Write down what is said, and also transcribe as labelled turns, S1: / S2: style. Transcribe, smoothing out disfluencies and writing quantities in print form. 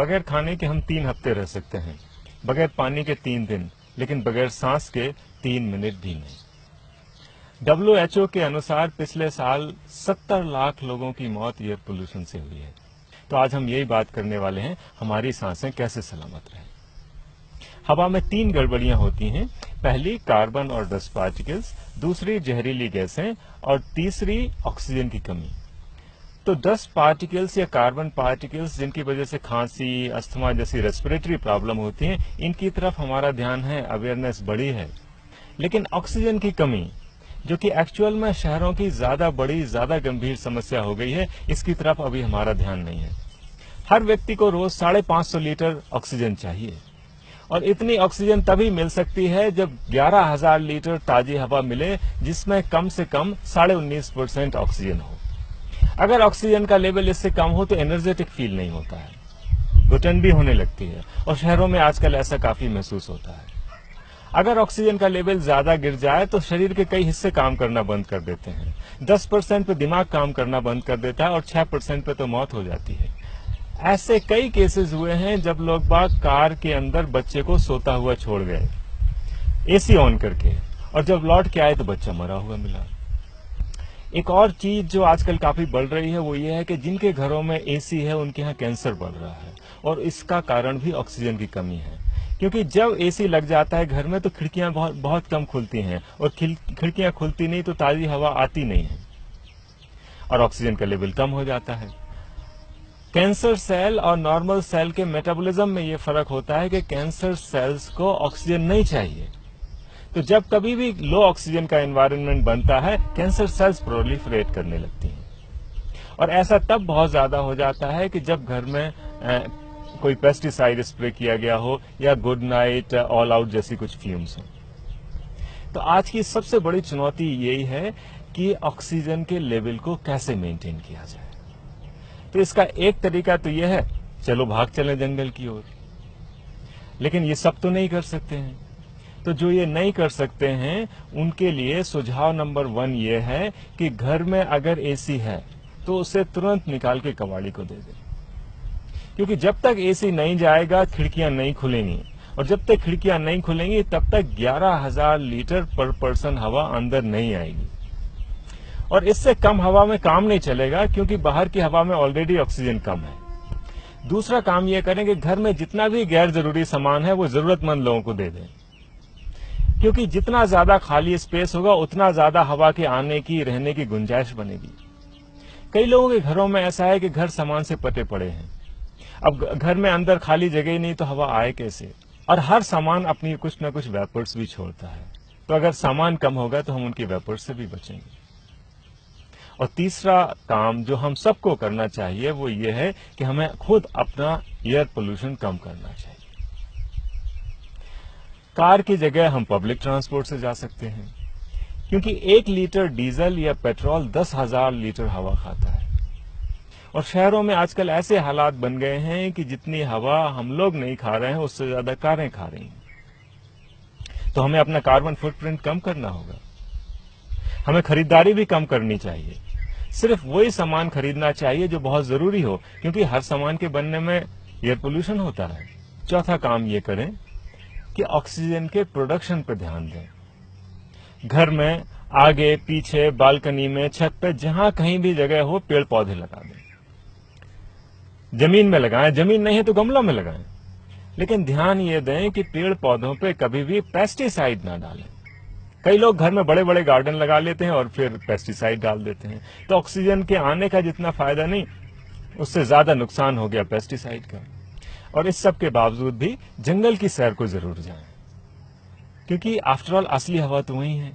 S1: बगैर खाने के हम 3 हफ्ते रह सकते हैं, बगैर पानी के 3 दिन, लेकिन बगैर सांस के 3 मिनट भी नहीं। WHO के अनुसार पिछले साल 70 लाख लोगों की मौत एयर पोल्यूशन से हुई है। तो आज हम यही बात करने वाले हैं, हमारी सांसें कैसे सलामत रहें। हवा में 3 गड़बड़ियां होती हैं। पहली कार्बन और डस्ट पार्टिकल्स, दूसरी जहरीली गैसें और तीसरी ऑक्सीजन की कमी। तो डस्ट पार्टिकल्स या कार्बन पार्टिकल्स जिनकी वजह से खांसी, अस्थमा जैसी रेस्पिरेटरी प्रॉब्लम होती हैं, इनकी तरफ हमारा ध्यान है, अवेयरनेस बढ़ी है। लेकिन ऑक्सीजन की कमी, जो कि एक्चुअल में शहरों की ज्यादा गंभीर समस्या हो गई है, इसकी तरफ अभी हमारा ध्यान नहीं है। हर व्यक्ति को रोज 550 लीटर ऑक्सीजन चाहिए और इतनी ऑक्सीजन तभी मिल सकती है जब 11,000 लीटर ताजी हवा मिले, जिसमें कम से कम 19.5% ऑक्सीजन हो। अगर ऑक्सीजन का लेवल इससे कम हो तो एनर्जेटिक फील नहीं होता है, घुटन भी होने लगती है और शहरों में आजकल ऐसा काफी महसूस होता है। अगर ऑक्सीजन का लेवल ज्यादा गिर जाए तो शरीर के कई हिस्से काम करना बंद कर देते हैं। 10% पे दिमाग काम करना बंद कर देता है और 6% पे तो मौत हो जाती है। ऐसे कई केसेस हुए हैं जब लोग बाग कार के अंदर बच्चे को सोता हुआ छोड़ गए एसी ऑन करके, और जब लौट के आए तो बच्चा मरा हुआ मिला। एक और चीज जो आजकल काफी बढ़ रही है वो ये है कि जिनके घरों में एसी है उनके यहाँ कैंसर बढ़ रहा है, और इसका कारण भी ऑक्सीजन की कमी है। क्योंकि जब एसी लग जाता है घर में तो खिड़कियां बहुत कम खुलती हैं, और खिड़कियां खुलती नहीं तो ताजी हवा आती नहीं है और ऑक्सीजन का लेवल कम हो जाता है। कैंसर सेल और नॉर्मल सेल के मेटाबॉलिज्म में ये फर्क होता है कि कैंसर सेल्स को ऑक्सीजन नहीं चाहिए, तो जब कभी भी लो ऑक्सीजन का एनवायरनमेंट बनता है, कैंसर सेल्स प्रोलिफरेट करने लगती हैं। और ऐसा तब बहुत ज्यादा हो जाता है कि जब घर में कोई पेस्टिसाइड स्प्रे किया गया हो या गुड नाइट, ऑल आउट जैसी कुछ फ्यूम्स हो। तो आज की सबसे बड़ी चुनौती यही है कि ऑक्सीजन के लेवल को कैसे मेंटेन किया जाए। तो इसका एक तरीका तो यह है, चलो भाग चलें जंगल की ओर, लेकिन ये सब तो नहीं कर सकते हैं। तो जो ये नहीं कर सकते हैं उनके लिए सुझाव नंबर 1 ये है कि घर में अगर एसी है तो उसे तुरंत निकाल के कबाड़ी को दे दें, क्योंकि जब तक एसी नहीं जाएगा खिड़कियां नहीं खुलेंगी, और जब तक खिड़कियां नहीं खुलेंगी तब तक 11,000 लीटर पर पर्सन हवा अंदर नहीं आएगी, और इससे कम हवा में काम नहीं चलेगा क्योंकि बाहर की हवा में ऑलरेडी ऑक्सीजन कम है। दूसरा काम यह करें कि घर में जितना भी गैर जरूरी सामान है वो जरूरतमंद लोगों को दे दें, क्योंकि जितना ज्यादा खाली स्पेस होगा उतना ज्यादा हवा के आने की, रहने की गुंजाइश बनेगी। कई लोगों के घरों में ऐसा है कि घर सामान से पटे पड़े हैं, अब घर में अंदर खाली जगह ही नहीं तो हवा आए कैसे, और हर सामान अपनी कुछ न कुछ वेपर्स भी छोड़ता है। तो अगर सामान कम होगा तो हम उनकी वेपर्स से भी बचेंगे। और तीसरा काम जो हम सबको करना चाहिए वो ये है कि हमें खुद अपना एयर पोल्यूशन कम करना चाहिए। कार की जगह हम पब्लिक ट्रांसपोर्ट से जा सकते हैं, क्योंकि 1 लीटर डीजल या पेट्रोल 10,000 लीटर हवा खाता है। और शहरों में आजकल ऐसे हालात बन गए हैं कि जितनी हवा हम लोग नहीं खा रहे हैं उससे ज्यादा कारें खा रही हैं। तो हमें अपना कार्बन फुटप्रिंट कम करना होगा। हमें खरीदारी भी कम करनी चाहिए, सिर्फ वही सामान खरीदना चाहिए जो बहुत जरूरी हो, क्योंकि हर सामान के बनने में एयर पोल्यूशन होता है। चौथा काम ये करें कि ऑक्सीजन के प्रोडक्शन पर ध्यान दें। घर में आगे, पीछे, बालकनी में, छत पे, जहां कहीं भी जगह हो पेड़ पौधे लगा दें। जमीन में लगाएं, जमीन नहीं है तो गमला में लगाएं, लेकिन ध्यान ये दें कि पेड़ पौधों पे कभी भी पेस्टिसाइड ना डालें। कई लोग घर में बड़े बड़े गार्डन लगा लेते हैं और फिर पेस्टिसाइड डाल देते हैं, तो ऑक्सीजन के आने का जितना फायदा नहीं, उससे ज्यादा नुकसान हो गया पेस्टिसाइड का। और इस सब के बावजूद भी जंगल की सैर को जरूर जाएं, क्योंकि आफ्टर ऑल असली हवा तो वही है।